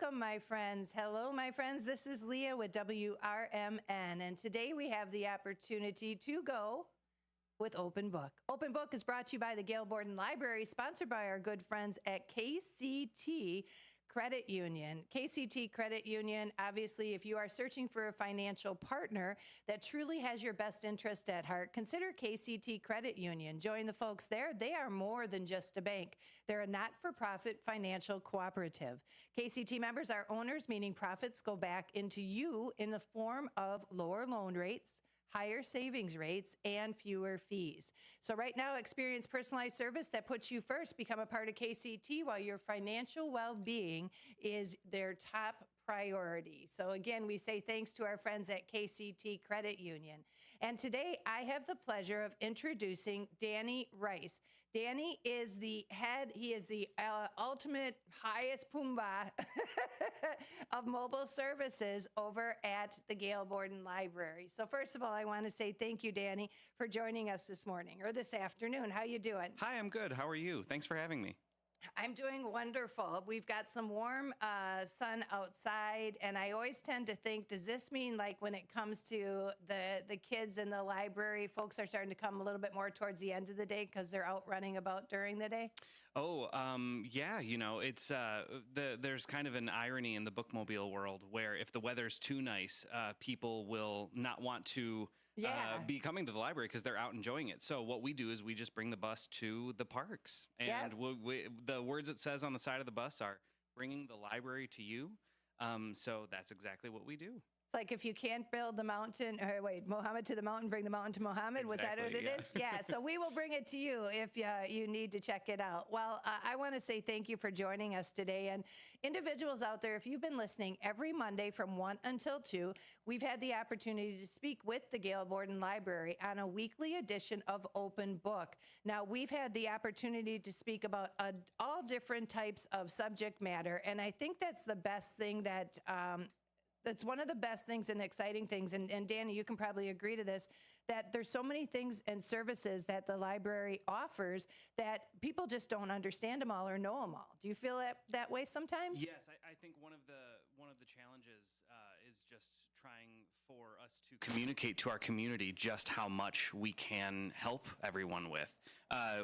Welcome, my friends. Hello, my friends. This is Leah with WRMN, and today we have the opportunity to go with Open Book. Open Book is brought to you by the Gale Borden Library, sponsored by our good friends at KCT Credit Union. KCT Credit Union, obviously, if you are searching for a financial partner that truly has your best interest at heart, consider KCT Credit Union. Join the folks there. They are more than just a bank. They're a not-for-profit financial cooperative. KCT members are owners, meaning profits go back into you in the form of lower loan rates, higher savings rates, and fewer fees. So right now, experience personalized service that puts you first. Become a part of KCT while your financial well-being is their top priority. So again, we say thanks to our friends at KCT Credit Union. And today I have the pleasure of introducing Danny Rice. Danny is the head, he is the ultimate highest Pumbaa of mobile services over at the Gale Borden Library. So first of all, I want to say thank you, Danny, for joining us this morning or this afternoon. How you doing? Hi, I'm good. How are you? Thanks for having me. I'm doing wonderful. We've got some warm sun outside, and I always tend to think, does this mean like when it comes to the kids in the library, folks are starting to come a little bit more towards the end of the day because they're out running about during the day? Oh, yeah, you know, it's there's kind of an irony in the bookmobile world where if the weather's too nice, people will not want to be coming to the library because they're out enjoying it. So what we do is we just bring the bus to the parks. And the words it says on the side of the bus are bringing the library to you. So that's exactly what we do. It's like if you can't build the mountain, or wait, Muhammad to the mountain, bring the mountain to Muhammad. Was that what it is? Yeah. So we will bring it to you if you need to check it out. Well, I want to say thank you for joining us today. And individuals out there, if you've been listening every Monday from 1 until 2, we've had the opportunity to speak with the Gale Borden Library on a weekly edition of Open Book. Now, we've had the opportunity to speak about all different types of subject matter. And I think that's the best thing that's one of the best things and exciting things, and Danny, you can probably agree to this, that there's so many things and services that the library offers that people just don't understand them all or know them all. Do you feel that way sometimes? Yes, I think one of the challenges is just trying for us to communicate to our community just how much we can help everyone with.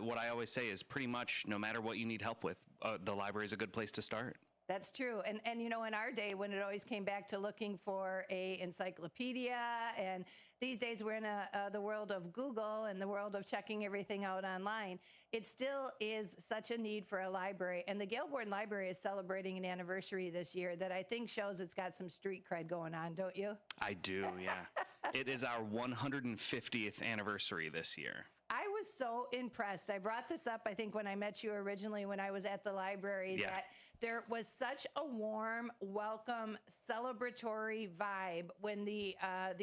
What I always say is pretty much no matter what you need help with, the library is a good place to start. That's true. And you know, in our day, when it always came back to looking for a encyclopedia, and these days we're in the world of Google and the world of checking everything out online, it still is such a need for a library. And the Gale Borden Library is celebrating an anniversary this year that I think shows it's got some street cred going on, don't you? I do, yeah. It is our 150th anniversary this year. I was so impressed. I brought this up, I think, when I met you originally when I was at the library, that there was such a warm, welcome, celebratory vibe when the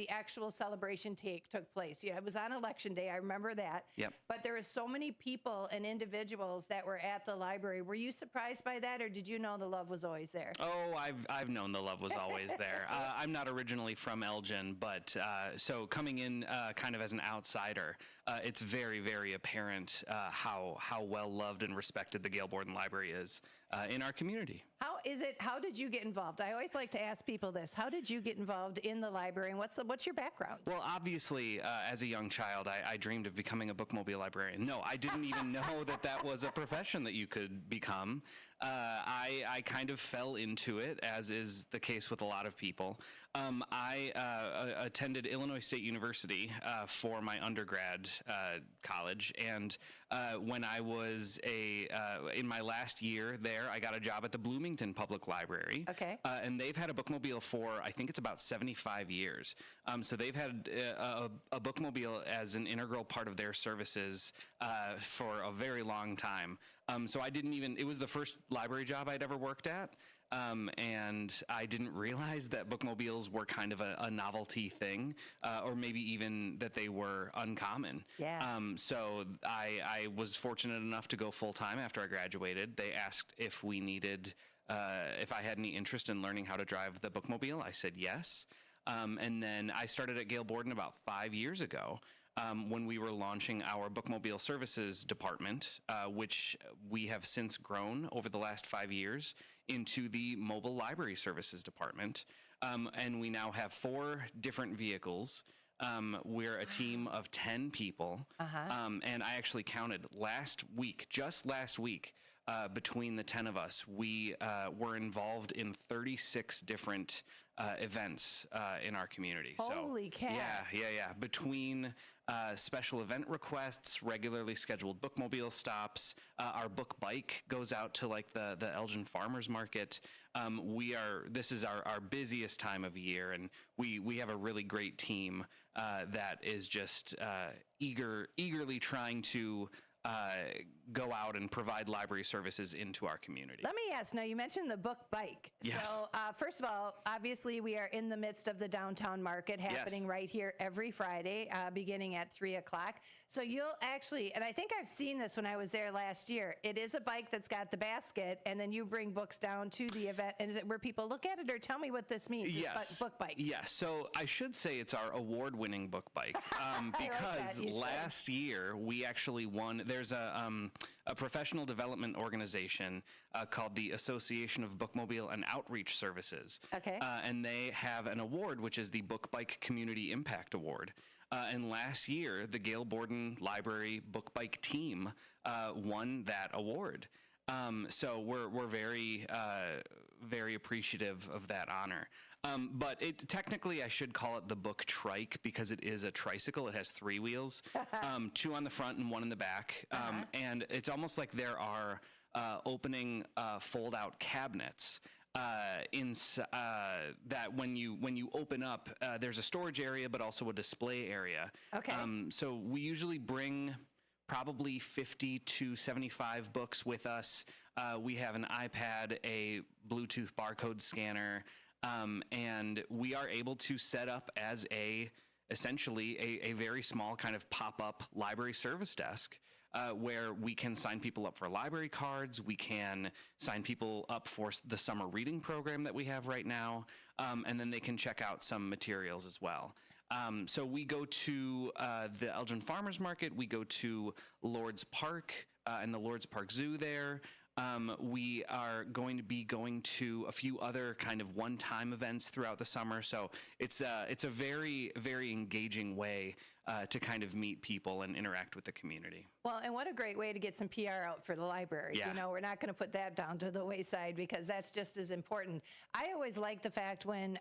actual celebration took place. Yeah, it was on Election Day. I remember that. Yep. But there were so many people and individuals that were at the library. Were you surprised by that, or did you know the love was always there? Oh, I've known the love was always there. I'm not originally from Elgin, but so coming in kind of as an outsider, it's very, very apparent how well loved and respected the Gale Borden Library is in our community. How did you get involved? I always like to ask people this. How did you get involved in the library, and what's your background? Well, obviously, as a young child, I dreamed of becoming a bookmobile librarian. No, I didn't even know that was a profession that you could become. I kind of fell into it, as is the case with a lot of people. I attended Illinois State University for my undergrad college, and when I was in my last year there, I got a job at the Bloomington Public Library. Okay. And they've had a bookmobile for, I think it's about 75 years. So they've had a bookmobile as an integral part of their services for a very long time. So it was the first library job I'd ever worked at. And I didn't realize that bookmobiles were kind of a novelty thing, or maybe even that they were uncommon. Yeah. So I was fortunate enough to go full time after I graduated. They asked if if I had any interest in learning how to drive the bookmobile. I said yes. And then I started at Gale Borden about 5 years ago. When we were launching our bookmobile services department, which we have since grown over the last 5 years into the mobile library services department. And we now have 4 different vehicles. We're a team of 10 people. And I actually counted just last week, between the 10 of us, we were involved in 36 different events in our community. Holy cow. Yeah. Between special event requests, regularly scheduled bookmobile stops, our book bike goes out to like the Elgin Farmers Market. This is our busiest time of year, and we have a really great team that is just eagerly trying to go out and provide library services into our community. Let me ask, now you mentioned the book bike. Yes. So first of all, obviously we are in the midst of the downtown market happening right here every Friday, beginning at 3 o'clock. So you'll actually, and I think I've seen this when I was there last year, it is a bike that's got the basket, and then you bring books down to the event. And is it where people look at it, or tell me what this means? Yes. Book bike. Yes. So I should say it's our award-winning book bike, because last year we actually won. There's a professional development organization called the Association of Bookmobile and Outreach Services. Okay. And they have an award, which is the Book Bike Community Impact Award. And last year, the Gale Borden Library Book Bike team won that award. So we're very appreciative of that honor. But technically, I should call it the book trike, because it is a tricycle. It has 3 wheels, 2 on the front and 1 in the back. And it's almost like there are opening fold-out cabinets that when you open up, there's a storage area, but also a display area. Okay. So we usually bring probably 50 to 75 books with us. We have an iPad, a Bluetooth barcode scanner, and we are able to set up as essentially a very small kind of pop-up library service desk, where we can sign people up for library cards. We can sign people up for the summer reading program that we have right now, and then they can check out some materials as well. So we go to the Elgin Farmers Market. We go to Lord's Park and the Lord's Park Zoo there. We are going to be going to a few other kind of one-time events throughout the summer. So it's a very, very engaging way to kind of meet people and interact with the community. Well, and what a great way to get some PR out for the library. Yeah. You know, we're not going to put that down to the wayside, because that's just as important. I always like the fact when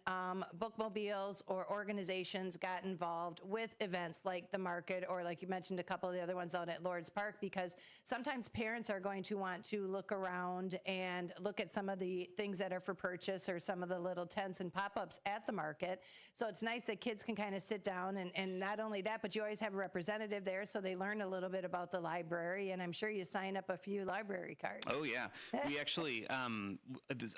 bookmobiles or organizations got involved with events like the market, or like you mentioned, a couple of the other ones out at Lord's Park, because sometimes parents are going to want to look around and look at some of the things that are for purchase, or some of the little tents and pop-ups at the market. So it's nice that kids can kind of sit down, and not only that, but you always have a representative there, so they learn a little bit about the library, and I'm sure you sign up a few library cards. Oh yeah, we actually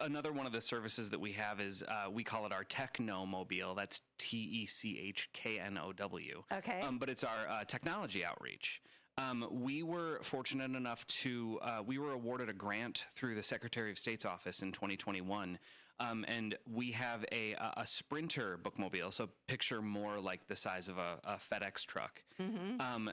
another one of the services that we have is we call it our Techno-mobile. That's TECHKNOW. Okay. But it's our technology outreach. We were fortunate enough to we were awarded a grant through the Secretary of State's office in 2021. And we have a Sprinter bookmobile, so picture more like the size of a FedEx truck,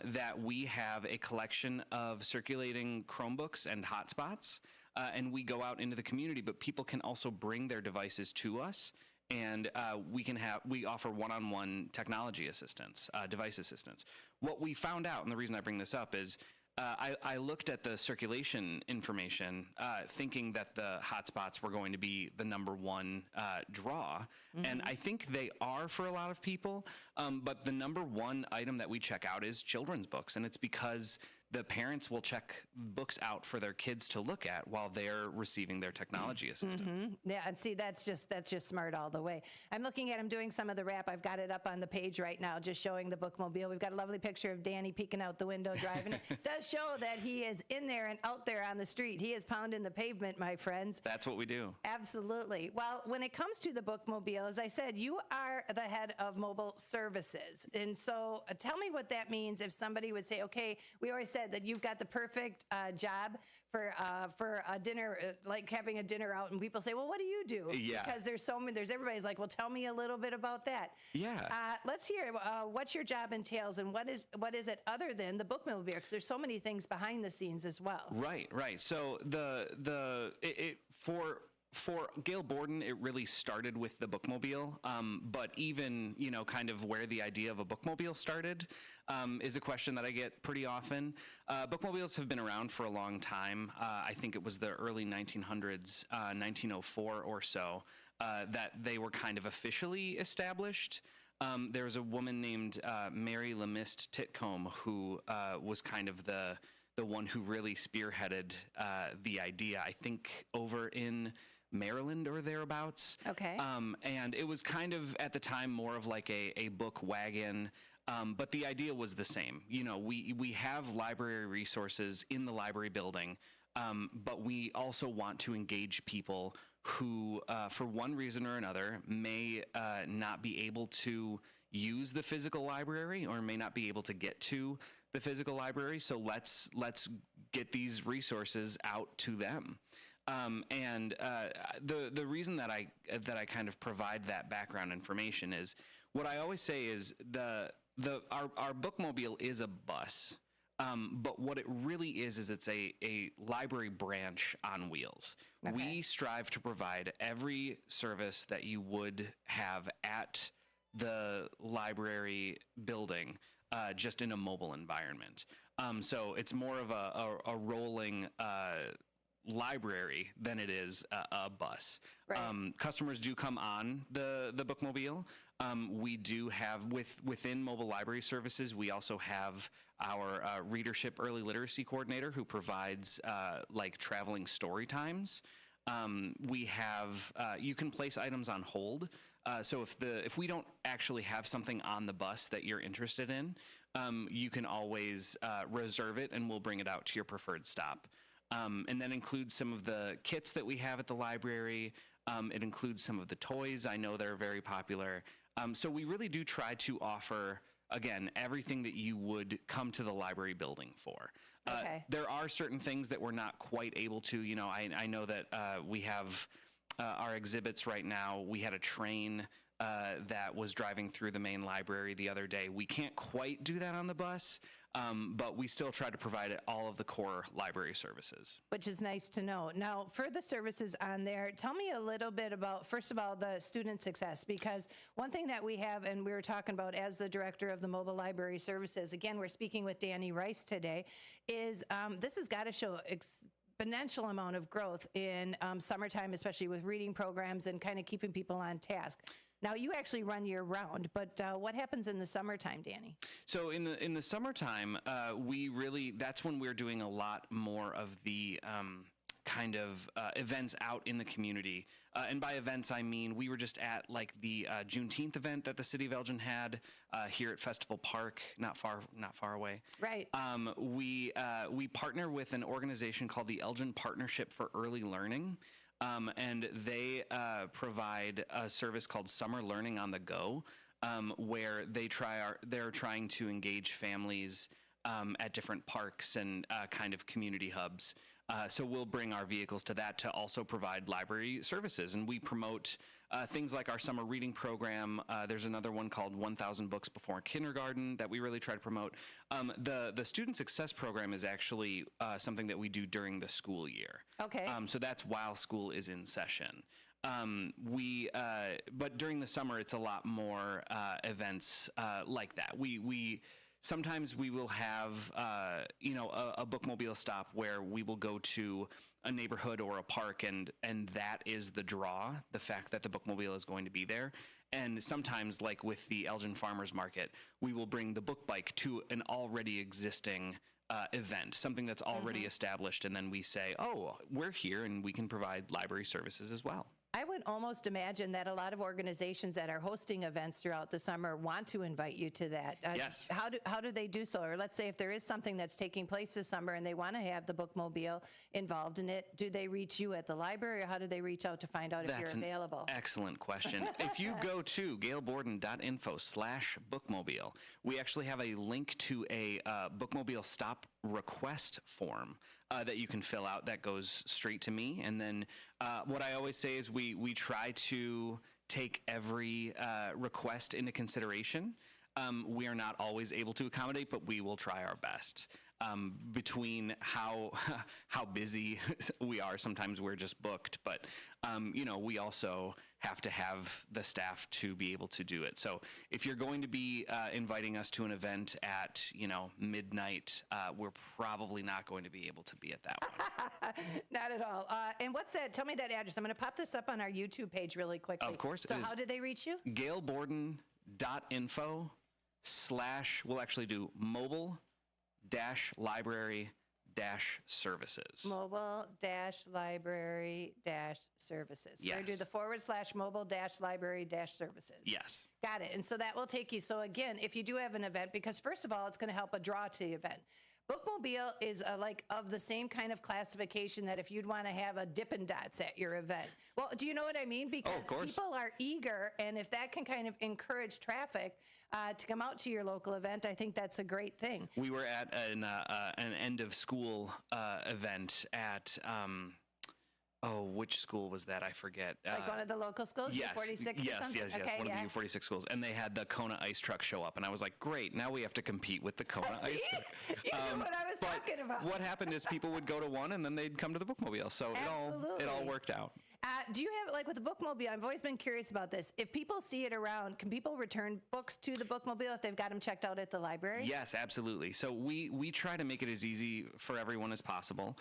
that we have a collection of circulating Chromebooks and hotspots, and we go out into the community, but people can also bring their devices to us, and we offer one-on-one technology assistance, device assistance. What we found out, and the reason I bring this up is, I looked at the circulation information, thinking that the hotspots were going to be the #1 draw, and I think they are for a lot of people, but the #1 item that we check out is children's books, and it's because the parents will check books out for their kids to look at while they're receiving their technology assistance. Yeah, and see, that's just smart all the way. I'm looking at him doing some of the wrap. I've got it up on the page right now, just showing the bookmobile. We've got a lovely picture of Danny peeking out the window driving. It does show that he is in there and out there on the street. He is pounding the pavement, my friends. That's what we do. Absolutely. Well, when it comes to the bookmobile, as I said, you are the head of mobile services. And so tell me what that means if somebody would say, okay, we always said that you've got the perfect job for a dinner, like having a dinner out, and people say, well, what do you do? Yeah. Because there's so many, everybody's like, well, tell me a little bit about that. Yeah. Let's hear what your job entails, and what is it other than the bookmobile? Because there's so many things behind the scenes as well. Right. So for Gale Borden, it really started with the bookmobile. But even, kind of where the idea of a bookmobile started is a question that I get pretty often. Bookmobiles have been around for a long time. I think it was the early 1900s, 1904 or so, that they were kind of officially established. There was a woman named Mary Lemist Titcomb who was kind of the one who really spearheaded the idea, I think, over in Maryland or thereabouts. Okay. And it was kind of, at the time, more of like a book wagon, but the idea was the same. We have library resources in the library building, but we also want to engage people who, for one reason or another, may not be able to use the physical library or may not be able to get to the physical library. So let's get these resources out to them. And the reason that I kind of provide that background information is what I always say is our bookmobile is a bus, but what it really is it's a library branch on wheels. Okay. We strive to provide every service that you would have at the library building, just in a mobile environment. So it's more of a rolling library than it is a bus. Right. Customers do come on the bookmobile. We do have within mobile library services, we also have our readership early literacy coordinator who provides like traveling story times. We have you can place items on hold. So if we don't actually have something on the bus that you're interested in, you can always reserve it and we'll bring it out to your preferred stop. And that includes some of the kits that we have at the library. It includes some of the toys. I know they're very popular. So we really do try to offer, again, everything that you would come to the library building for. Okay. There are certain things that we're not quite able to. I know that we have our exhibits right now. We had a train that was driving through the main library the other day. We can't quite do that on the bus, but we still try to provide all of the core library services. Which is nice to know. Now, for the services on there, tell me a little bit about, first of all, the student success, because one thing that we have, and we were talking about as the director of the mobile library services, again, we're speaking with Danny Rice today, is this has got to show exponential amount of growth in summertime, especially with reading programs and kind of keeping people on task. Now, you actually run year round, but what happens in the summertime, Danny? So in the summertime, that's when we're doing a lot more of the kind of events out in the community. And by events, I mean we were just at like the Juneteenth event that the city of Elgin had here at Festival Park, not far away. Right. We partner with an organization called the Elgin Partnership for Early Learning. And they provide a service called Summer Learning on the Go, where they're trying to engage families at different parks and kind of community hubs. So we'll bring our vehicles to that to also provide library services, and we promote things like our summer reading program. There's another one called 1,000 Books Before Kindergarten that we really try to promote. The Student Success Program is actually something that we do during the school year. Okay. So that's while school is in session. But during the summer, it's a lot more events like that. Sometimes we will have, a bookmobile stop where we will go to a neighborhood or a park, and that is the draw, the fact that the bookmobile is going to be there. And sometimes, like with the Elgin Farmers Market, we will bring the book bike to an already existing event, something that's already established, and then we say, oh, we're here and we can provide library services as well. I would almost imagine that a lot of organizations that are hosting events throughout the summer want to invite you to that. Yes. How do they do so? Or let's say if there is something that's taking place this summer and they want to have the bookmobile involved in it, do they reach you at the library, or how do they reach out to find out if you're available? Excellent question. If you go to galeborden.info/bookmobile, we actually have a link to a bookmobile stop request form that you can fill out that goes straight to me. And then what I always say is we try to take every request into consideration. We are not always able to accommodate, but we will try our best. between how how busy we are. Sometimes we're just booked, but we also have to have the staff to be able to do it. So if you're going to be inviting us to an event at midnight, we're probably not going to be able to be at that one. Not at all. And what's that? Tell me that address. I'm going to pop this up on our YouTube page really quickly. Of course. So how did they reach you? GaleBorden.info/ we'll actually do mobile-library-services. Mobile-library-services. Yes. We're going to do the / mobile-library-services. Yes. Got it. And so that will take you. So again, if you do have an event, because first of all, it's going to help a draw to the event. Bookmobile is like of the same kind of classification that if you'd want to have a Dippin' Dots at your event. Well, do you know what I mean? Because of course. people are eager, and if that can kind of encourage traffic to come out to your local event, I think that's a great thing. We were at an end of school event at which school was that? I forget. Like one of the local schools, yes, U46 yes, or something? yes, Okay, one yeah. of the U46 schools. And they had the Kona ice truck show up. And I was like, great, now we have to compete with the Kona ice truck. You knew what I was talking about. What happened is people would go to one and then they'd come to the bookmobile. So it all worked out. Do you have, like with the bookmobile, I've always been curious about this. If people see it around, can people return books to the bookmobile if they've got them checked out at the library? Yes, absolutely. So we try to make it as easy for everyone as possible.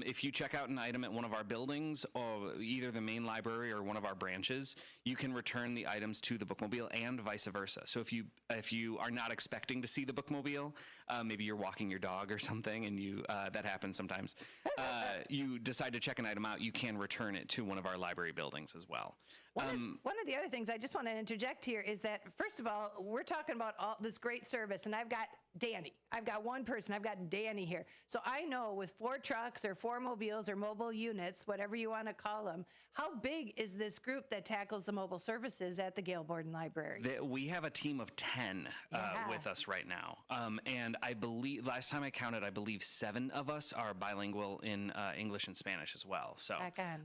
If you check out an item at one of our buildings, or either the main library or one of our branches, you can return the items to the bookmobile and vice versa. So if you are not expecting to see the bookmobile, maybe you're walking your dog or something, and that happens sometimes. You decide to check an item out, you can return it to one of our library buildings as well. One of the other things I just want to interject here is that, first of all, we're talking about all this great service, and I've got Danny. I've got one person. I've got Danny here. So I know with 4 trucks or 4 mobiles or mobile units, whatever you want to call them, how big is this group that tackles the mobile services at the Gale Borden Library? We have a team of 10 with us right now. And I believe, last time I counted, 7 of us are bilingual in English and Spanish as well. So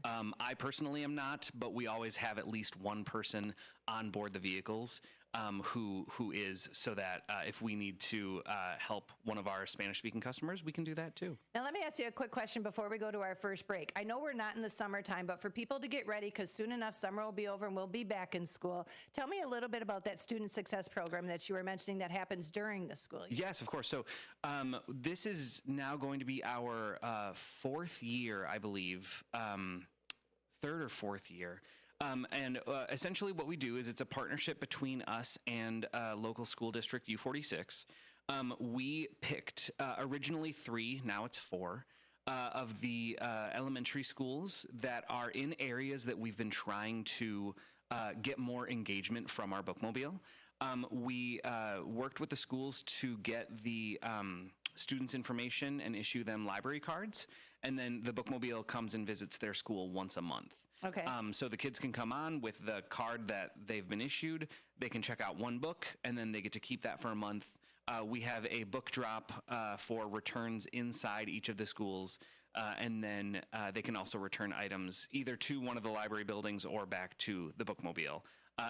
I personally am not, but we always have at least one person on board the vehicles who is, so that if we need to help one of our Spanish-speaking customers, we can do that too. Now, let me ask you a quick question before we go to our first break. I know we're not in the summertime, but for people to get ready, because soon enough summer will be over and we'll be back in school, tell me a little bit about that student success program that you were mentioning that happens during the school year. Yes, of course. So this is now going to be our 4th year, I believe, 3rd or 4th year. Essentially what we do is it's a partnership between us and local school district U46. We picked originally 3, now it's 4, of the elementary schools that are in areas that we've been trying to get more engagement from our bookmobile. We worked with the schools to get the students' information and issue them library cards, and then the bookmobile comes and visits their school once a month. Okay. So the kids can come on with the card that they've been issued. They can check out one book, and then they get to keep that for a month. We have a book drop for returns inside each of the schools, and then they can also return items either to one of the library buildings or back to the bookmobile.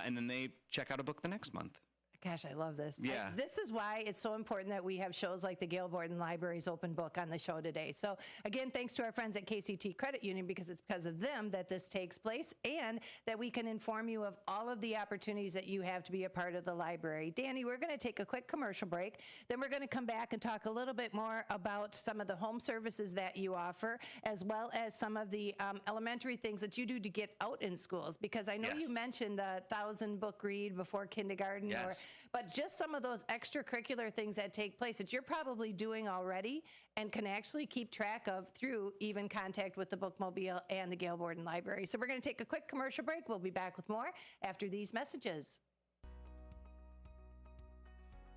And then they check out a book the next month. Gosh, I love this. Yeah. This is why it's so important that we have shows like the Gale Borden Library's Open Book on the show today. So again, thanks to our friends at KCT Credit Union, because it's because of them that this takes place, and that we can inform you of all of the opportunities that you have to be a part of the library. Danny, we're going to take a quick commercial break. Then we're going to come back and talk a little bit more about some of the home services that you offer, as well as some of the elementary things that you do to get out in schools. Because I know you mentioned the 1,000 book read before kindergarten, but just some of those extracurricular things that take place that you're probably doing already and can actually keep track of through even contact with the bookmobile and the Gale Borden Library. So we're going to take a quick commercial break. We'll be back with more after these messages.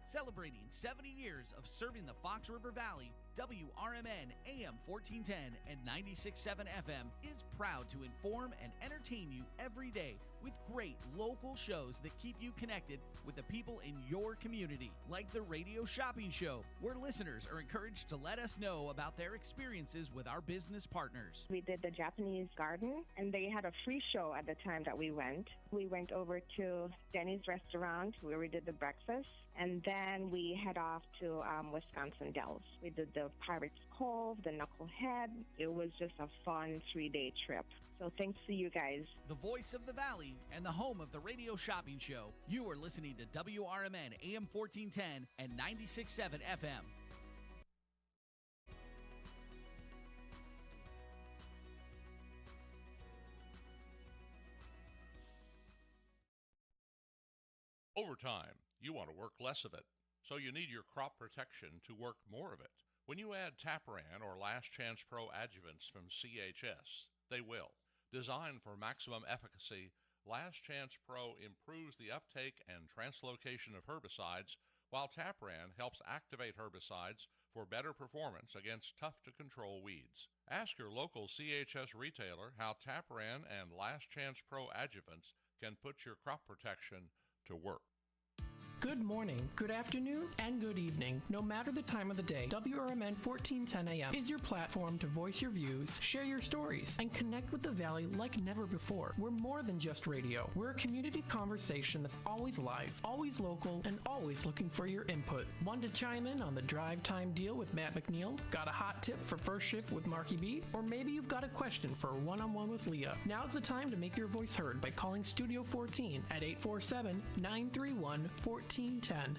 Celebrating 70 years of serving the Fox River Valley, WRMN AM 1410 and 96.7 FM is proud to inform and entertain you every day with great local shows that keep you connected with the people in your community, like the Radio Shopping Show, where listeners are encouraged to let us know about their experiences with our business partners. We did the Japanese garden, and they had a free show at the time that we went. We went over to Denny's restaurant where we did the breakfast, and then we head off to Wisconsin Dells. We did the the Pirates Cove, the Knucklehead. It was just a fun 3-day trip. So thanks to you guys. The voice of the Valley and the home of the radio shopping show. You are listening to WRMN AM 1410 and 96.7 FM. Over time, you want to work less of it, so you need your crop protection to work more of it. When you add Tapran or Last Chance Pro adjuvants from CHS, they will. Designed for maximum efficacy, Last Chance Pro improves the uptake and translocation of herbicides, while Tapran helps activate herbicides for better performance against tough-to-control weeds. Ask your local CHS retailer how Tapran and Last Chance Pro adjuvants can put your crop protection to work. Good morning, good afternoon, and good evening. No matter the time of the day, WRMN 1410 AM is your platform to voice your views, share your stories, and connect with the Valley like never before. We're more than just radio. We're a community conversation that's always live, always local, and always looking for your input. Want to chime in on the drive time deal with Matt McNeil? Got a hot tip for first shift with Marky B? Or maybe you've got a question for a one-on-one with Leah. Now's the time to make your voice heard by calling Studio 14 at 847-931-1410.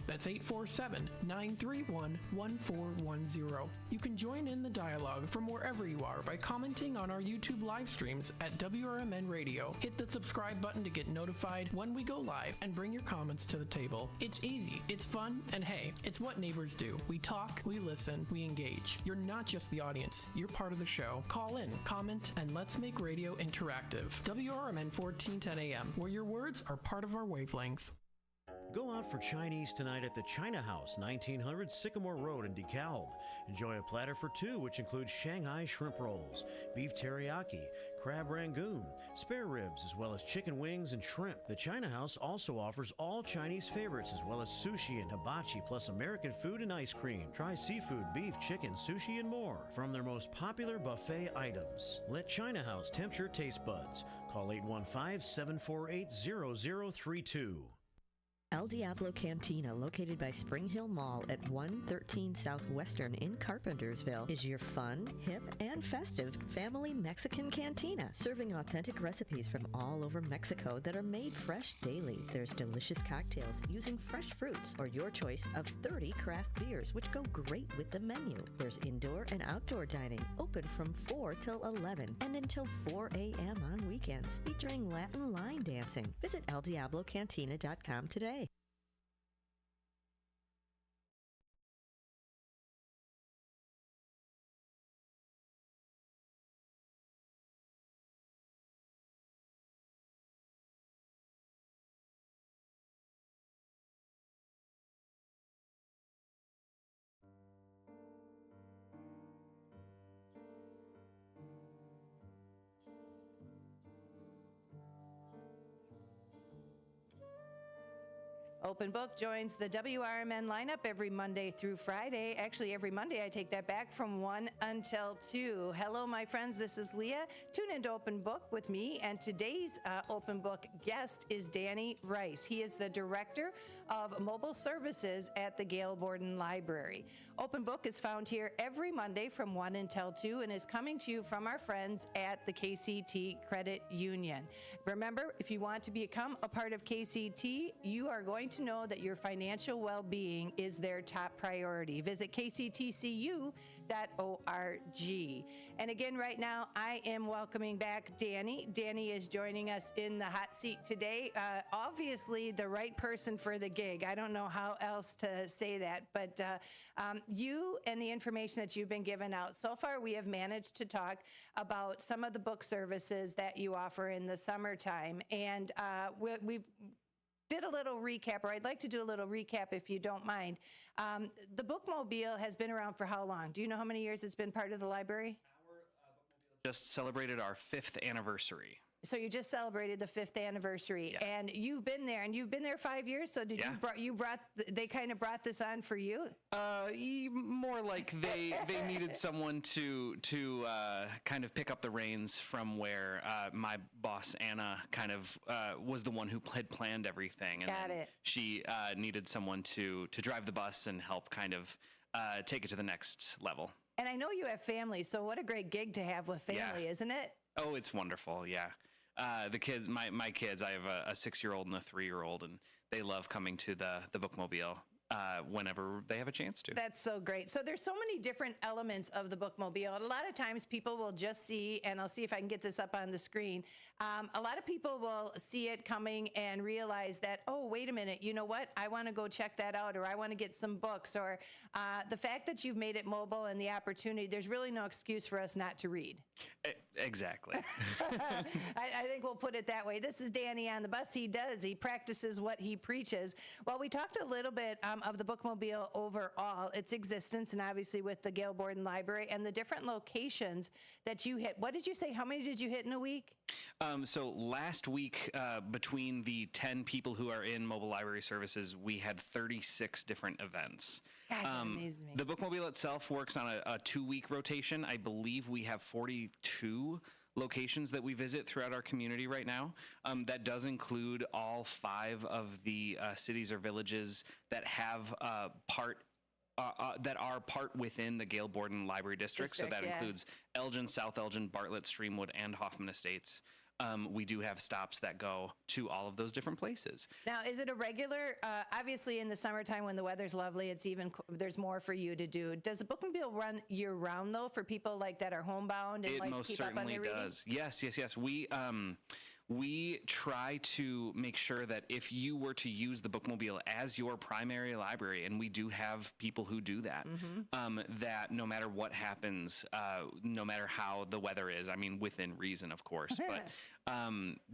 That's 847-931-1410. You can join in the dialogue from wherever you are by commenting on our YouTube live streams at WRMN Radio. Hit the subscribe button to get notified when we go live and bring your comments to the table. It's easy, it's fun, and hey, it's what neighbors do. We talk, we listen, we engage. You're not just the audience, you're part of the show. Call in, comment, and let's make radio interactive. WRMN 1410 AM, where your words are part of our wavelength. Go out for Chinese tonight at the China House, 1900 Sycamore Road in DeKalb. Enjoy a platter for two, which includes Shanghai shrimp rolls, beef teriyaki, crab rangoon, spare ribs, as well as chicken wings and shrimp. The China House also offers all Chinese favorites, as well as sushi and hibachi, plus American food and ice cream. Try seafood, beef, chicken, sushi, and more from their most popular buffet items. Let China House tempt your taste buds. Call 815-748-0032. El Diablo Cantina, located by Spring Hill Mall at 113 Southwestern in Carpentersville, is your fun, hip, and festive family Mexican cantina, serving authentic recipes from all over Mexico that are made fresh daily. There's delicious cocktails using fresh fruits or your choice of 30 craft beers, which go great with the menu. There's indoor and outdoor dining, open from 4 till 11 and until 4 a.m. on weekends, featuring Latin line dancing. Visit eldiablocantina.com today. Open Book joins the WRMN lineup every Monday through Friday. Actually, every Monday, I take that back, from 1 until 2. Hello, my friends. This is Leah. Tune into Open Book with me, and today's Open Book guest is Danny Rice. He is the Director of Mobile Services at the Gale Borden Library. Open Book is found here every Monday from 1 until 2 and is coming to you from our friends at the KCT Credit Union. Remember, if you want to become a part of KCT, you are going to know that your financial well-being is their top priority. Visit kctcu.org. And again, right now, I am welcoming back Danny. Danny is joining us in the hot seat today. Obviously, the right person for the gig. I don't know how else to say that, but you and the information that you've been given out. So far, we have managed to talk about some of the book services that you offer in the summertime. And we've did a little recap, or I'd like to do a little recap if you don't mind. The Bookmobile has been around for how long? Do you know how many years it's been part of the library? Just celebrated our 5th anniversary. So you just celebrated the 5th anniversary, Yeah. and you've been there, and you've been there 5 years. So did Yeah. they kind of brought this on for you? More like they needed someone to kind of pick up the reins from where my boss Anna kind of was the one who had planned everything, and Got then it. she needed someone to drive the bus and help kind of take it to the next level. And I know you have family, so what a great gig to have with family, isn't it? Oh, it's wonderful. Yeah. The kids, my kids, I have a 6-year-old and a 3-year-old, and they love coming to the bookmobile whenever they have a chance to. That's so great. So there's so many different elements of the bookmobile. A lot of times people will just see, and I'll see if I can get this up on the screen. A lot of people will see it coming and realize that, oh, wait a minute, you know what? I want to go check that out, or I want to get some books, or the fact that you've made it mobile and the opportunity, there's really no excuse for us not to read. Exactly. I think we'll put it that way. This is Danny on the bus. He practices what he preaches. Well, we talked a little bit of the bookmobile overall, its existence, and obviously with the Gale Borden Library and the different locations that you hit. What did you say? How many did you hit in a week? So last week, between the 10 people who are in mobile library services, we had 36 different events. Gosh, that amazes me. The bookmobile itself works on a 2-week rotation. I believe we have 42 locations that we visit throughout our community right now. That does include all 5 of the cities or villages that have that are part within the Gale Borden Library District. So that includes Elgin, South Elgin, Bartlett, Streamwood, and Hoffman Estates. We do have stops that go to all of those different places. Now, is it a regular, obviously in the summertime when the weather's lovely, there's more for you to do. Does the bookmobile run year round though for people like that are homebound and like to keep up on their reading? It most certainly does. Yes. We try to make sure that if you were to use the bookmobile as your primary library, and we do have people who do that, that no matter what happens, no matter how the weather is, I mean, within reason, of course, but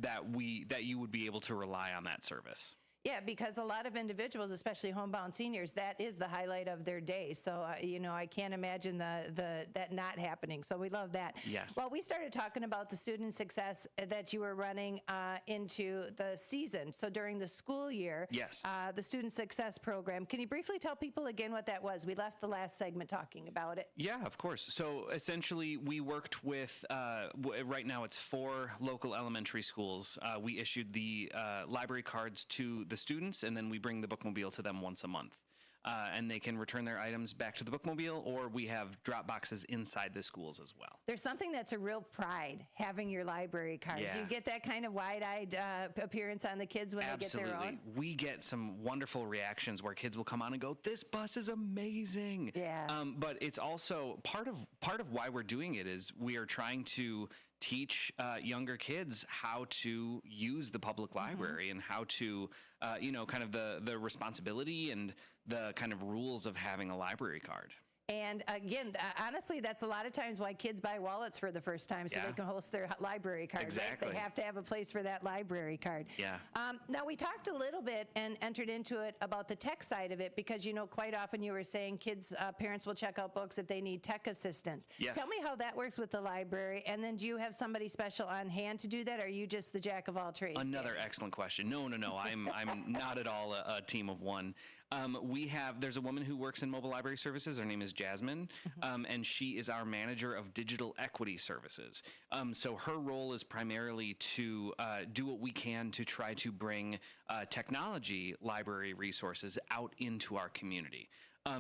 that you would be able to rely on that service. Yeah, because a lot of individuals, especially homebound seniors, that is the highlight of their day. So, I can't imagine that not happening. So we love that. Yes. Well, we started talking about the student success that you were running into the season. So during the school year, yes, the student success program. Can you briefly tell people again what that was? We left the last segment talking about it. Yeah, of course. So essentially, we worked with, right now it's 4 local elementary schools. We issued the library cards to the students, and then we bring the bookmobile to them once a month. And they can return their items back to the bookmobile, or we have drop boxes inside the schools as well. There's something that's a real pride, having your library card. Yeah. Do you get that kind of wide-eyed appearance on the kids when Absolutely. They get their own? We get some wonderful reactions where kids will come on and go, "This bus is amazing." Yeah. But it's also part of why we're doing it is we are trying to teach younger kids how to use the public library and how to, kind of the responsibility and the kind of rules of having a library card. And again, honestly, that's a lot of times why kids buy wallets for the first time, so they can host their library card. Exactly. Right? They have to have a place for that library card. Yeah. Now, we talked a little bit and entered into it about the tech side of it because, quite often you were saying kids, parents will check out books if they need tech assistance. Yes. Tell me how that works with the library, and then do you have somebody special on hand to do that, or are you just the jack of all trades? Another excellent question. No. I'm not at all a team of one. There's a woman who works in mobile library services. Her name is Jasmine, and she is our manager of digital equity services. So her role is primarily to do what we can to try to bring technology library resources out into our community.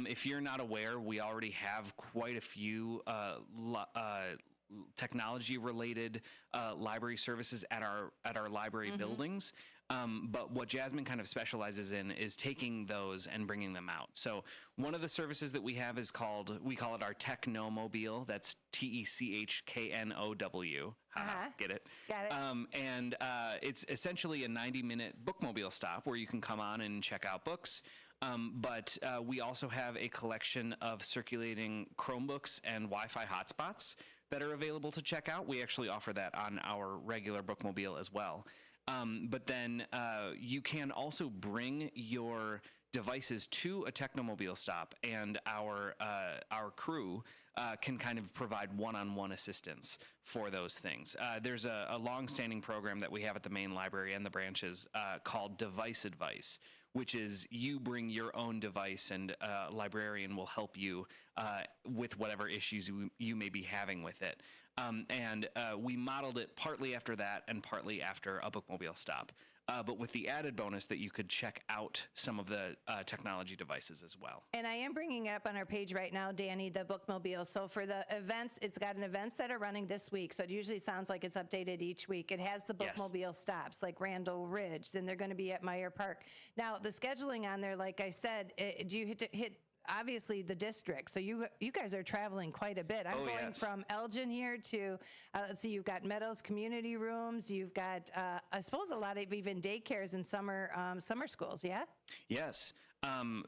If you're not aware, we already have quite a few technology-related library services at our library buildings. But what Jasmine kind of specializes in is taking those and bringing them out. So one of the services that we have we call it our Technomobile. That's TECHKNOW. Get it? Got it. And it's essentially a 90-minute bookmobile stop where you can come on and check out books. But we also have a collection of circulating Chromebooks and Wi-Fi hotspots that are available to check out. We actually offer that on our regular bookmobile as well. But then you can also bring your devices to a Technomobile stop, and our crew can kind of provide one-on-one assistance for those things. There's a long-standing program that we have at the main library and the branches called Device Advice, which is you bring your own device and a librarian will help you with whatever issues you may be having with it. And we modeled it partly after that and partly after a bookmobile stop. but with the added bonus that you could check out some of the technology devices as well. And I am bringing it up on our page right now, Danny, the bookmobile. So for the events, it's got an events that are running this week. So it usually sounds like it's updated each week. It has the bookmobile stops like Randall Ridge, then they're going to be at Meyer Park. Now the scheduling on there, like I said, do you hit obviously the district? So you guys are traveling quite a bit. I'm going from Elgin here to, let's see, you've got Meadows community rooms. You've got, I suppose, a lot of even daycares and summer schools. Yeah. Yes.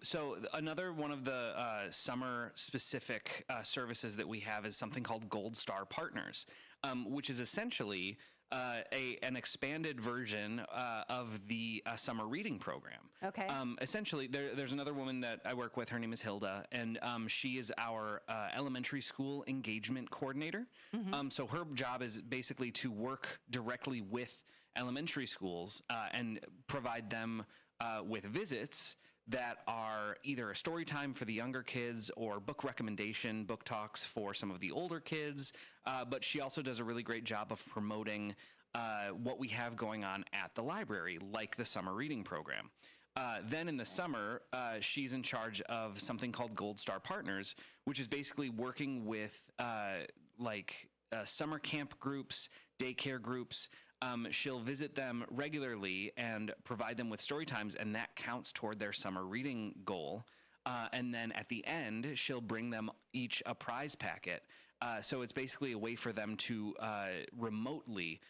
So another one of the summer-specific services that we have is something called Gold Star Partners, which is essentially an expanded version of the summer reading program. Okay. Essentially, there's another woman that I work with. Her name is Hilda, and she is our elementary school engagement coordinator. So her job is basically to work directly with elementary schools and provide them with visits that are either a story time for the younger kids or book recommendation, book talks for some of the older kids. But she also does a really great job of promoting what we have going on at the library, like the summer reading program. Then in the summer, she's in charge of something called Gold Star Partners, which is basically working with summer camp groups, daycare groups. She'll visit them regularly and provide them with story times, and that counts toward their summer reading goal. And then at the end, she'll bring them each a prize packet. So it's basically a way for them to remotely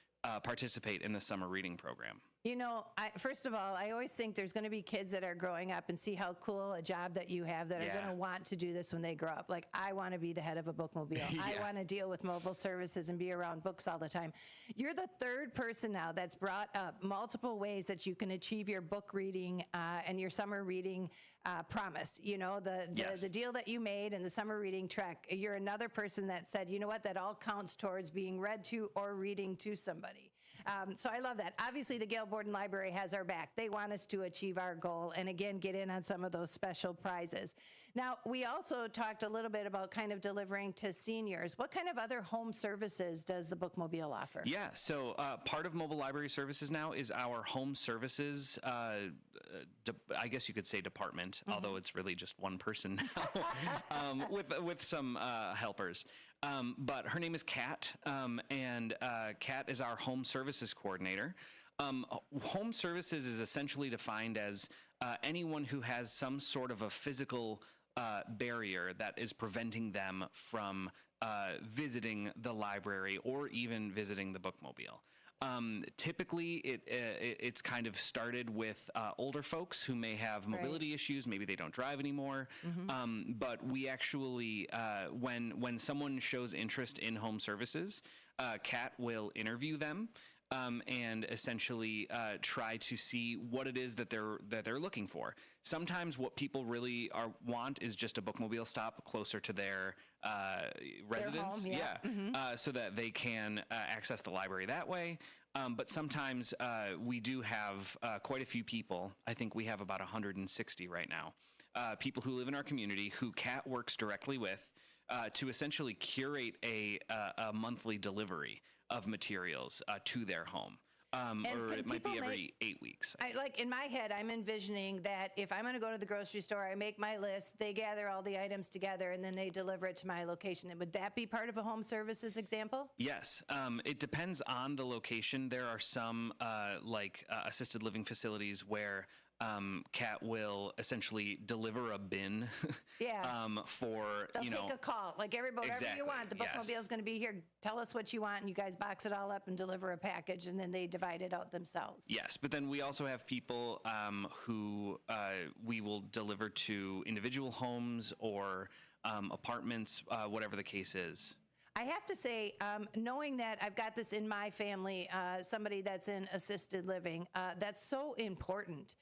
participate in the summer reading program. You know, first of all, I always think there's going to be kids that are growing up and see how cool a job that you have that are going to want to do this when they grow up. Like, I want to be the head of a bookmobile. I want to deal with mobile services and be around books all the time. You're the third person now that's brought up multiple ways that you can achieve your book reading and your summer reading promise. You know, the deal that you made and the summer reading trek. You're another person that said, you know what, that all counts towards being read to or reading to somebody. So I love that. Obviously, the Gale Borden Library has our back. They want us to achieve our goal and, again, get in on some of those special prizes. Now, we also talked a little bit about kind of delivering to seniors. What kind of other home services does the bookmobile offer? Yeah, so part of Mobile Library Services now is our home services, I guess you could say department, although it's really just one person now, with some helpers. But her name is Kat, and Kat is our home services coordinator. Home services is essentially defined as anyone who has some sort of a physical barrier that is preventing them from visiting the library or even visiting the bookmobile. Typically, it's kind of started with older folks who may have mobility issues. Maybe they don't drive anymore. But we actually, when someone shows interest in home services, Kat will interview them and essentially try to see what it is that they're looking for. Sometimes what people really want is just a bookmobile stop closer to their residence, so that they can access the library that way. But sometimes we do have quite a few people. I think we have about 160 right now. People who live in our community who Kat works directly with to essentially curate a monthly delivery of materials to their home. Or it might be every 8 weeks. In my head, I'm envisioning that if I'm going to go to the grocery store, I make my list, they gather all the items together, and then they deliver it to my location. And would that be part of a home services example? Yes. It depends on the location. There are some assisted living facilities where Kat will essentially deliver a bin for, They'll take a call. Like, everybody, whatever you want. The bookmobile is going to be here. Tell us what you want, and you guys box it all up and deliver a package, and then they divide it out themselves. Yes, but then we also have people who we will deliver to individual homes or apartments, whatever the case is. I have to say, knowing that I've got this in my family, somebody that's in assisted living, that's so important.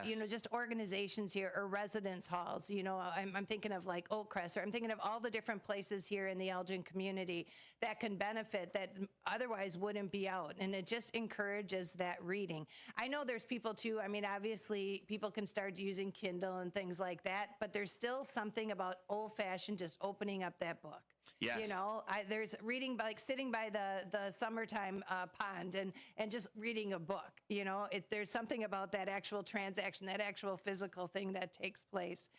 You know, just organizations here or residence halls. You know, I'm thinking of like Oakcrest, or I'm thinking of all the different places here in the Elgin community that can benefit that otherwise wouldn't be out. And it just encourages that reading. I know there's people too. I mean, obviously people can start using Kindle and things like that, but there's still something about old fashioned just opening up that book. Yes. You know, there's reading, like sitting by the summertime pond and just reading a book. You know, there's something about that actual transaction, that actual physical thing that takes place.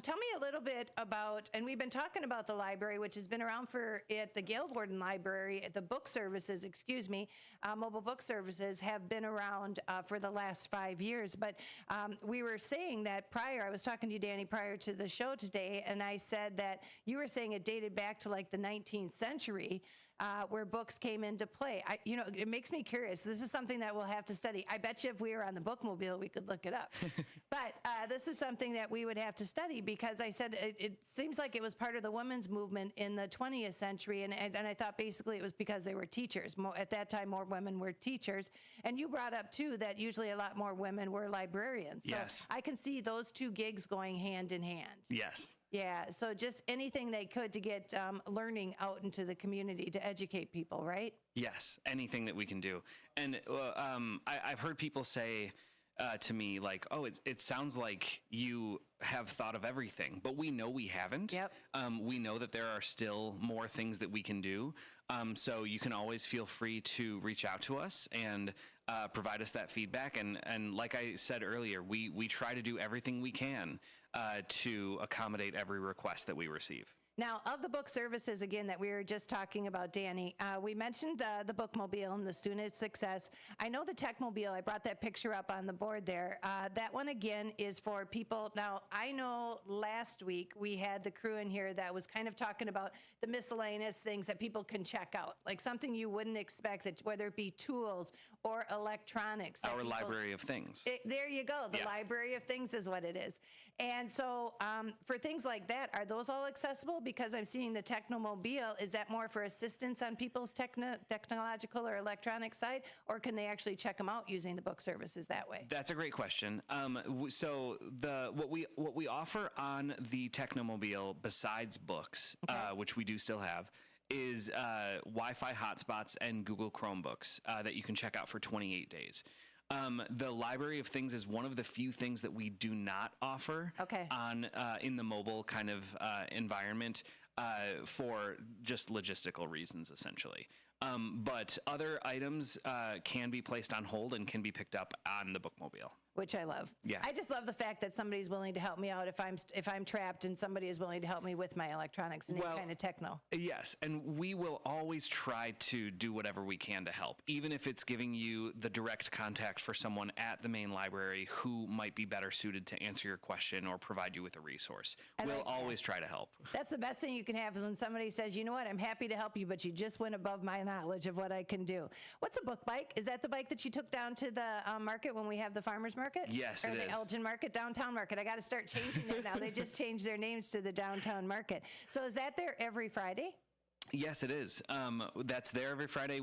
Tell me a little bit about, and we've been talking about the library, which has been around at the Gale Borden Library, the book services, mobile book services have been around for the last 5 years. But we were saying that I was talking to you, Danny, prior to the show today, and I said that you were saying it dated back to like the 19th century. Where books came into play. It makes me curious. This is something that we'll have to study. I bet you if we were on the bookmobile, we could look it up. But this is something that we would have to study because I said it seems like it was part of the women's movement in the 20th century. And I thought basically it was because they were teachers. At that time, more women were teachers. And you brought up, too, that usually a lot more women were librarians. So yes. I can see those two gigs going hand in hand. Yes. Yeah, so just anything they could to get learning out into the community to educate people, right? Yes, anything that we can do. And I've heard people say to me, like, oh, it sounds like you have thought of everything, but we know we haven't. Yep. We know that there are still more things that we can do. So you can always feel free to reach out to us and provide us that feedback. And like I said earlier, we try to do everything we can to accommodate every request that we receive. Now, of the book services, again, that we were just talking about, Danny, we mentioned the Bookmobile and the Student Success. I know the Techmobile, I brought that picture up on the board there. That one, again, is for people. Now, I know last week we had the crew in here that was kind of talking about the miscellaneous things that people can check out, like something you wouldn't expect, that whether it be tools or electronics. Our library of things. There you go. The library of things is what it is. And so for things like that, are those all accessible? Because I'm seeing the Technomobile. Is that more for assistance on people's technological or electronic side? Or can they actually check them out using the book services that way? That's a great question. So what we offer on the Technomobile, besides books, which we do still have, is Wi-Fi hotspots and Google Chromebooks that you can check out for 28 days. The Library of Things is one of the few things that we do not offer on in the mobile kind of environment for just logistical reasons, essentially. But other items can be placed on hold and can be picked up on the Bookmobile. Which I love. Yeah. I just love the fact that somebody's willing to help me out if I'm trapped, and somebody is willing to help me with my electronics and any kind of techno. Yes, and we will always try to do whatever we can to help, even if it's giving you the direct contact for someone at the main library who might be better suited to answer your question or provide you with a resource. We'll always try to help. That's the best thing you can have is when somebody says, you know what, I'm happy to help you, but you just went above my knowledge of what I can do. What's a book bike? Is that the bike that you took down to the market when we have the farmers market? Yes, it is. Or the Elgin Market, Downtown Market. I got to start changing it now. They just changed their names to the Downtown Market. So is that there every Friday? Yes, it is. That's there every Friday.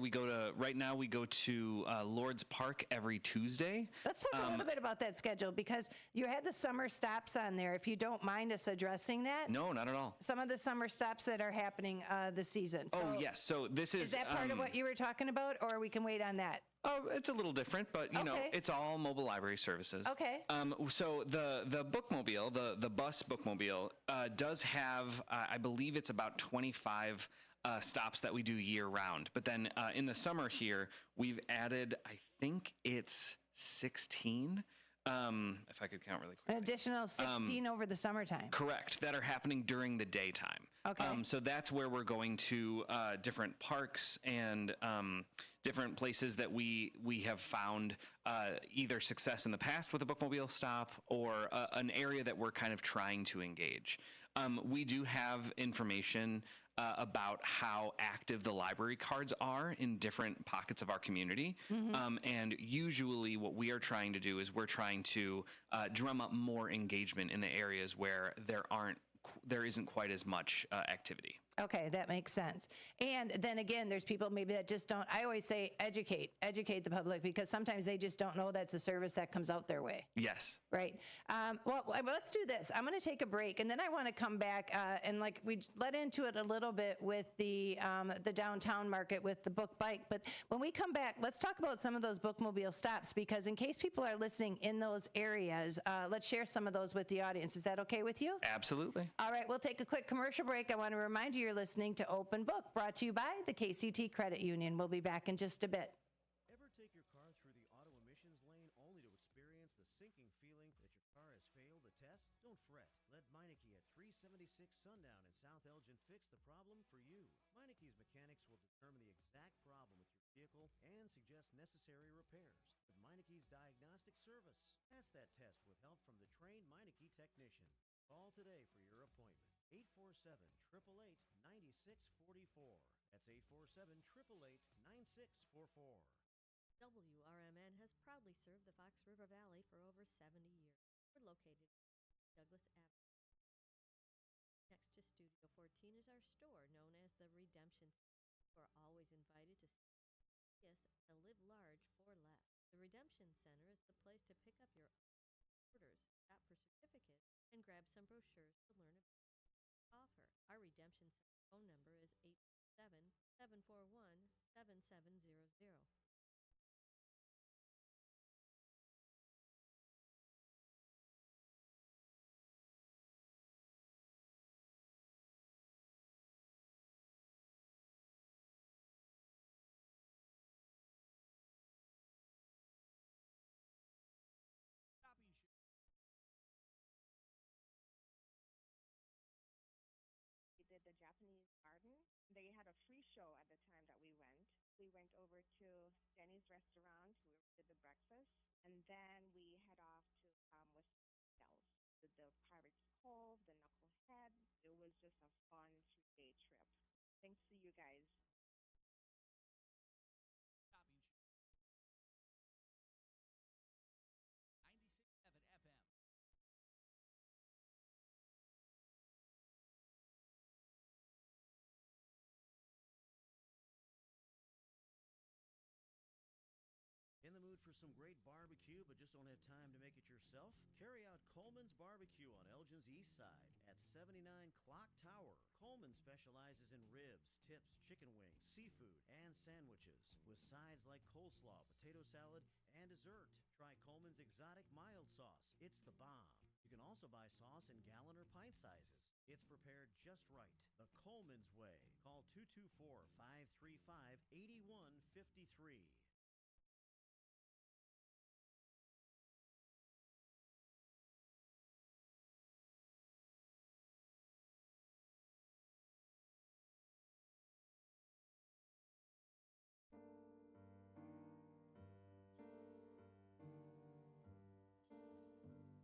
Right now we go to Lord's Park every Tuesday. Let's talk a little bit about that schedule, because you had the summer stops on there. If you don't mind us addressing that. No, not at all. Some of the summer stops that are happening this season. So yes. So this is. Is that part of what you were talking about, or we can wait on that? Oh, it's a little different, but you know, it's all mobile library services. Okay. So the Bookmobile, the bus Bookmobile, does have, I believe it's about 25 stops that we do year round. But then in the summer here, we've added, I think it's 16. If I could count really quickly. An additional 16 over the summertime. Correct, that are happening during the daytime. Okay. So that's where we're going to different parks and different places that we have found either success in the past with a Bookmobile stop or an area that we're kind of trying to engage. We do have information about how active the library cards are in different pockets of our community. And usually what we are trying to do is we're trying to drum up more engagement in the areas where there isn't quite as much activity. Okay, that makes sense. And then again, there's people maybe that just don't, I always say educate the public, because sometimes they just don't know that's a service that comes out their way. Yes. Right. Well, let's do this. I'm going to take a break, and then I want to come back and like we let into it a little bit with the downtown market with the book bike. But when we come back, let's talk about some of those Bookmobile stops, because in case people are listening in those areas, let's share some of those with the audience. Is that okay with you? Absolutely. All right, we'll take a quick commercial break. I want to remind you, You're listening to Open Book, brought to you by the KCT Credit Union. We'll be back in just a bit. Ever take your car through the auto emissions lane only to experience the sinking feeling that your car has failed the test? Don't fret. Let Meineke at 376 Sundown in South Elgin fix the problem for you. Meineke's mechanics will determine the exact problem with your vehicle and suggest necessary repairs with Meineke's diagnostic service. Pass that test with help from the trained Meineke technician. Call today for your appointment. 847-888-9644. That's 847-888-9644. WRMN has proudly served the Fox River Valley for over 70 years. We're located at Douglas Avenue. Next to Studio 14 is our store known as the Redemption Center. You are always invited to see us and live large for less. The Redemption Center is the place to pick up your orders, shop for certificates, and grab some brochures to learn about the offer. Our Redemption Center phone number is 877-741-7700. We did the Japanese garden. They had a free show at the time that we went. We went over to Denny's restaurant. We did the breakfast, and then we head off to West Dells. Did the Pirates Cove, the Knucklehead. It was just a fun 3-day trip. Thanks to you guys. In the mood for some great barbecue but just don't have time to make it yourself? Carry out Coleman's Barbecue on Elgin's East Side at 79 Clock Tower. Coleman specializes in ribs, tips, chicken wings, seafood, and sandwiches with sides like coleslaw, potato salad, and dessert. Try Coleman's exotic mild sauce. It's the bomb. You can also buy sauce in gallon or pint sizes. It's prepared just right. The Coleman's way. Call 224-535-8153.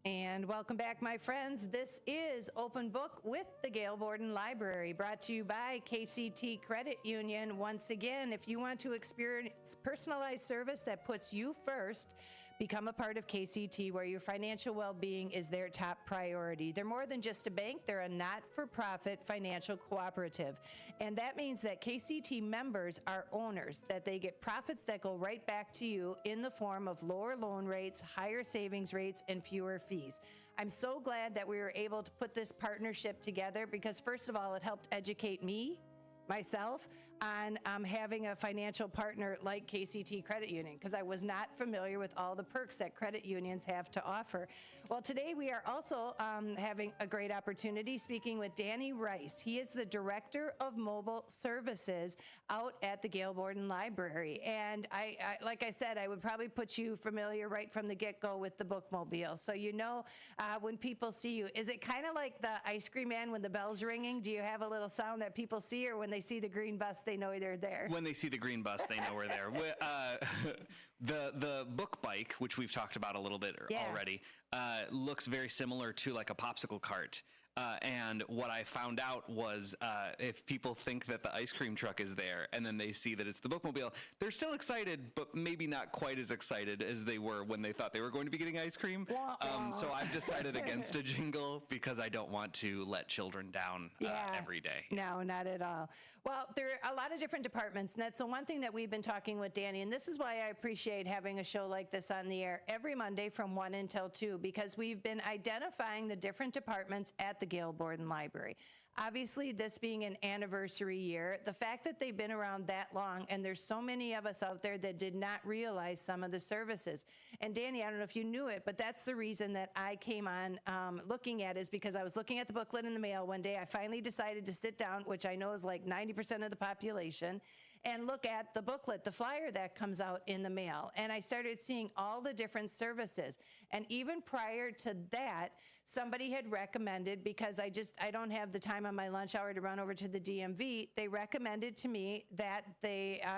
And welcome back, my friends. This is Open Book with the Gale Borden Library, brought to you by KCT Credit Union. Once again, if you want to experience personalized service that puts you first, become a part of KCT, where your financial well-being is their top priority. They're more than just a bank. They're a not-for-profit financial cooperative. And that means that KCT members are owners, that they get profits that go right back to you in the form of lower loan rates, higher savings rates, and fewer fees. I'm so glad that we were able to put this partnership together because, first of all, it helped educate myself, on having a financial partner like KCT Credit Union, because I was not familiar with all the perks that credit unions have to offer. Well, today we are also having a great opportunity speaking with Danny Rice. He is the Director of Mobile Services out at the Gale Borden Library. And I like I said, I would probably put you familiar right from the get-go with the bookmobile. So you know when people see you, is it kind of like the ice cream man when the bell's ringing? Do you have a little sound that people see, or when they see the green bus, they know they're there? When they see the green bus, they know we're there. The book bike, which we've talked about a little bit already, looks very similar to like a popsicle cart. And what I found out was if people think that the ice cream truck is there and then they see that it's the bookmobile, they're still excited, but maybe not quite as excited as they were when they thought they were going to be getting ice cream. So I've decided against a jingle because I don't want to let children down every day. No, not at all. Well, there are a lot of different departments, and that's the one thing that we've been talking with Danny, and this is why I appreciate having a show like this on the air every Monday from 1 until 2, because we've been identifying the different departments at the Gale Borden Library. Obviously, this being an anniversary year, the fact that they've been around that long, and there's so many of us out there that did not realize some of the services. And Danny, I don't know if you knew it, but that's the reason that I came on looking at is because I was looking at the booklet in the mail one day. I finally decided to sit down, which I know is like 90% of the population, and look at the booklet, the flyer that comes out in the mail. And I started seeing all the different services. And even prior to that, somebody had recommended, because I don't have the time on my lunch hour to run over to the DMV, they recommended to me that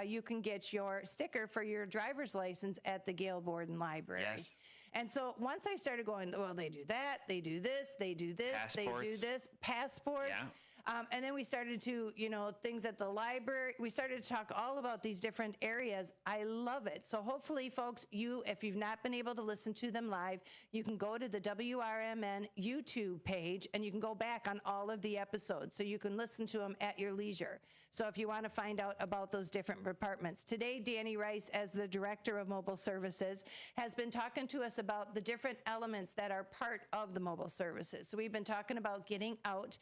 you can get your sticker for your driver's license at the Gale Borden Library. Yes. And so once I started going, well, they do that, they do this, they do this, they do this, passports. Yeah. And then we started to, things at the library. We started to talk all about these different areas. I love it. So hopefully, folks, if you've not been able to listen to them live, you can go to the WRMN YouTube page and you can go back on all of the episodes. So you can listen to them at your leisure. So if you want to find out about those different departments. Today, Danny Rice, as the Director of Mobile Services, has been talking to us about the different elements that are part of the mobile services. So we've been talking about getting out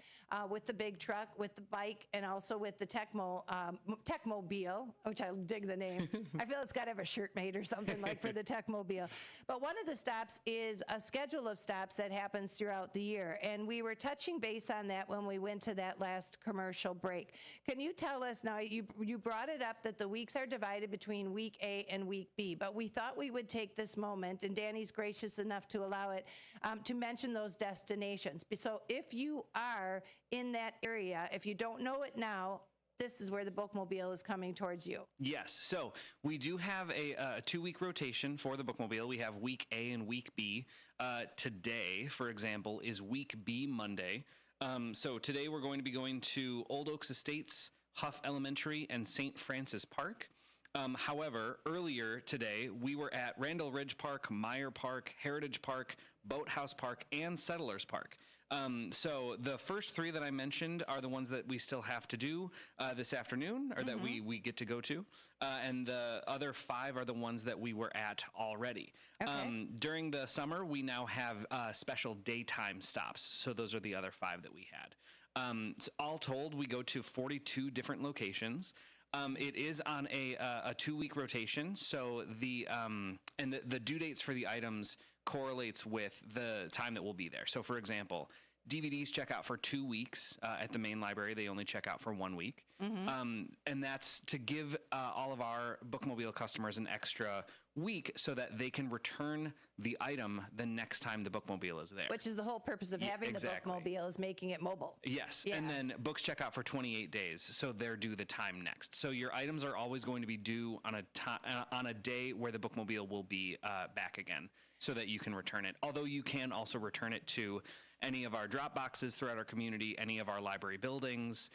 with the big truck, with the bike, and also with the Techmobile, which I dig the name. I feel it's got to have a shirt made or something like for the Techmobile. But one of the stops is a schedule of stops that happens throughout the year. And we were touching base on that when we went to that last commercial break. Can you tell us now, you brought it up that the weeks are divided between week A and week B, but we thought we would take this moment, and Danny's gracious enough to allow it, to mention those destinations. So if you are in that area, if you don't know it now, this is where the Bookmobile is coming towards you. Yes. So we do have a 2-week rotation for the Bookmobile. We have week A and week B. Today, for example, is week B Monday. So today we're going to be going to Old Oaks Estates, Huff Elementary, and St. Francis Park. However, earlier today, we were at Randall Ridge Park, Meyer Park, Heritage Park, Boathouse Park, and Settlers Park. So the first 3 that I mentioned are the ones that we still have to do this afternoon, or that we get to go to. And the other 5 are the ones that we were at already. Okay. During the summer, we now have special daytime stops. So those are the other 5 that we had. So all told, we go to 42 different locations. It is on a 2-week rotation, so the due dates for the items correlates with the time that we'll be there. So, for example, DVDs check out for 2 weeks at the main library. They only check out for 1 week, and that's to give all of our Bookmobile customers an extra week so that they can return the item the next time the Bookmobile is there. Which is the whole purpose of having the Bookmobile, is making it mobile. Yes, Yeah. and then books check out for 28 days, so they're due the time next. So your items are always going to be due on a day where the Bookmobile will be back again, so that you can return it. Although you can also return it to any of our drop boxes throughout our community, any of our library buildings,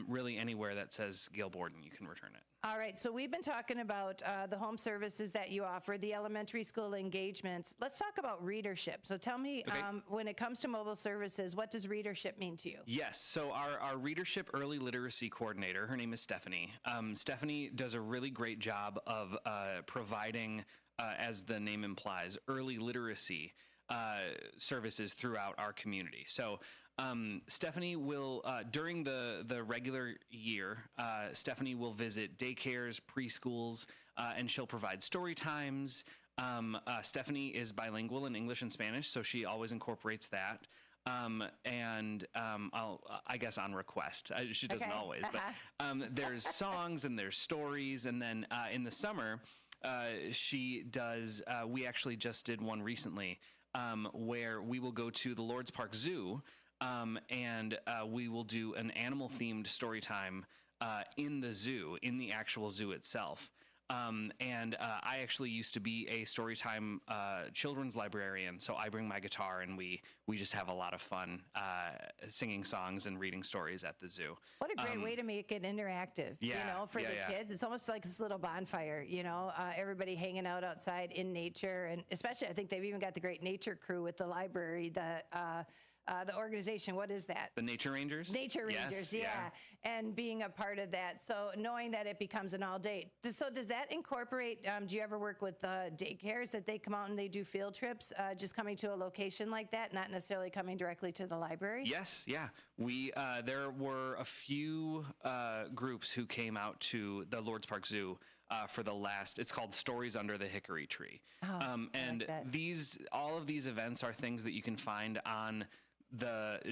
really anywhere that says Gale Borden, you can return it. All right, so we've been talking about the home services that you offer, the elementary school engagements. Let's talk about readership. So tell me, Okay. When it comes to mobile services, what does readership mean to you? Yes, so our readership early literacy coordinator, her name is Stephanie. Stephanie does a really great job of providing, as the name implies, early literacy services throughout our community. So Stephanie will, during the regular year, Stephanie will visit daycares, preschools, and she'll provide story times. Stephanie is bilingual in English and Spanish, so she always incorporates that. I guess on request. She doesn't always, but there's songs and there's stories. And then in the summer, she does, we actually just did one recently where we will go to the Lord's Park Zoo. And we will do an animal-themed story time in the zoo, in the actual zoo itself. I actually used to be a storytime children's librarian, so I bring my guitar and we just have a lot of fun singing songs and reading stories at the zoo. What a great way to make it interactive, for the kids. It's almost like this little bonfire, everybody hanging out outside in nature. And especially, I think they've even got the great nature crew with the library, the organization. What is that? The Nature Rangers? Nature Yes, Rangers, yeah. And being a part of that. So knowing that it becomes an all day. So does that incorporate, do you ever work with daycares that they come out and they do field trips, just coming to a location like that, not necessarily coming directly to the library? Yes, yeah. There were a few groups who came out to the Lords Park Zoo for the last, it's called Stories Under the Hickory Tree. And all of these events are things that you can find on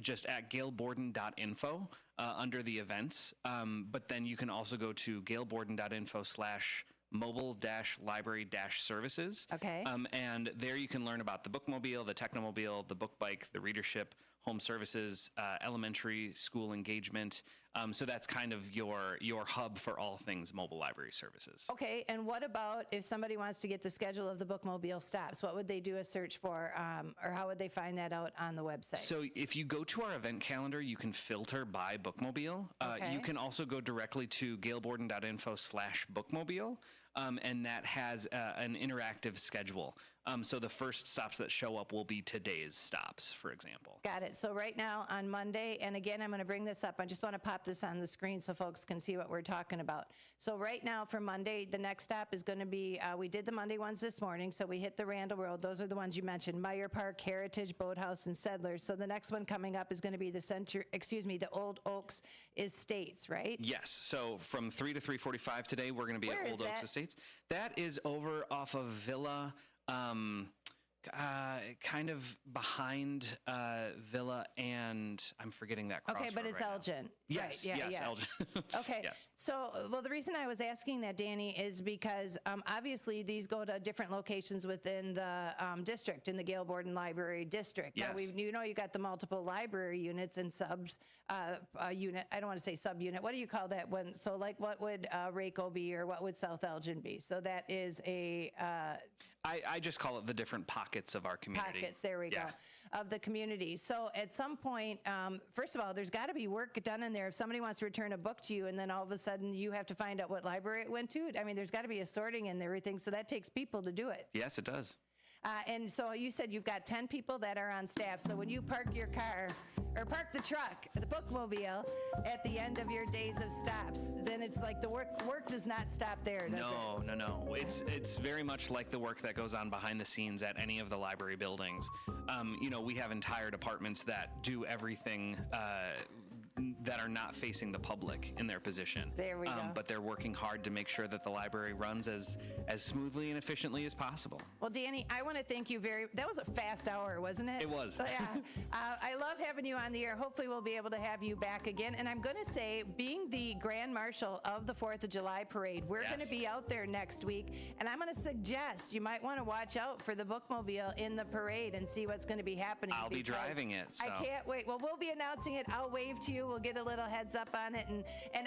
just at galeborden.info under the events. But then you can also go to galeborden.info/mobile-library-services. Okay. And there you can learn about the bookmobile, the technomobile, the book bike, the readership, home services, elementary school engagement. So that's kind of your hub for all things mobile library services. Okay, and what about if somebody wants to get the schedule of the bookmobile stops? What would they do a search for, or how would they find that out on the website? So if you go to our event calendar, you can filter by bookmobile. Okay. You can also go directly to galeborden.info/bookmobile, and that has an interactive schedule. So the first stops that show up will be today's stops, for example. Got it. So right now on Monday, and again, I'm going to bring this up. I just want to pop this on the screen so folks can see what we're talking about. So right now for Monday, the next stop is going to be, we did the Monday ones this morning. So we hit the Randall Road. Those are the ones you mentioned, Meyer Park, Heritage, Boathouse, and Settlers. So the next one coming up is going to be the Old Oaks Estates, right? Yes. So from 3 to 3:45 today, we're going to be Where at is Old Oaks that? Estates. That is over off of Villa, kind of behind Villa, and I'm forgetting that crossroad. Okay, but it's right now. Elgin. Yes, Right, yes, yeah. Elgin. Okay. Yes. So, well, the reason I was asking that, Danny, is because obviously these go to different locations within the district, in the Gale Borden Library District. Yes. Now, you got the multiple library units and subs unit. I don't want to say subunit. What do you call that one? So, like, what would Raco be, or what would South Elgin be? So that is a I just call it the different pockets of our community. pockets, there we go, of the community. So at some point, first of all, there's got to be work done in there. If somebody wants to return a book to you and then all of a sudden you have to find out what library it went to, I mean, there's got to be a sorting and everything. So that takes people to do it. Yes, it does. And so you said you've got 10 people that are on staff. So when you park your car or park the truck, the bookmobile, at the end of your days of stops, then it's like the work does not stop there, does it? No. It's very much like the work that goes on behind the scenes at any of the library buildings. We have entire departments that do everything that are not facing the public in their position. There we go. But they're working hard to make sure that the library runs as smoothly and efficiently as possible. Well, Danny, I want to thank you that was a fast hour, wasn't it? It was. So, yeah. I love having you on the air. Hopefully we'll be able to have you back again. And I'm going to say, being the Grand Marshal of the 4th of July Parade, we're going to be out there next week. And I'm going to suggest you might want to watch out for the bookmobile in the parade and see what's going to be happening. I'll be driving it. So. I can't wait. Well, we'll be announcing it. I'll wave to you. We'll get a little heads up on it. And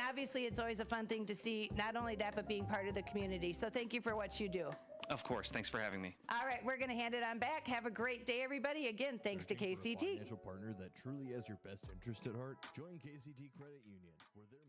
obviously it's always a fun thing to see, not only that, but being part of the community. So thank you for what you do. Of course. Thanks for having me. All right, we're going to hand it on back. Have a great day, everybody. Again, thanks to Searching for a KCT. financial partner that truly has your best interest at heart? Join KCT Credit Union, where they're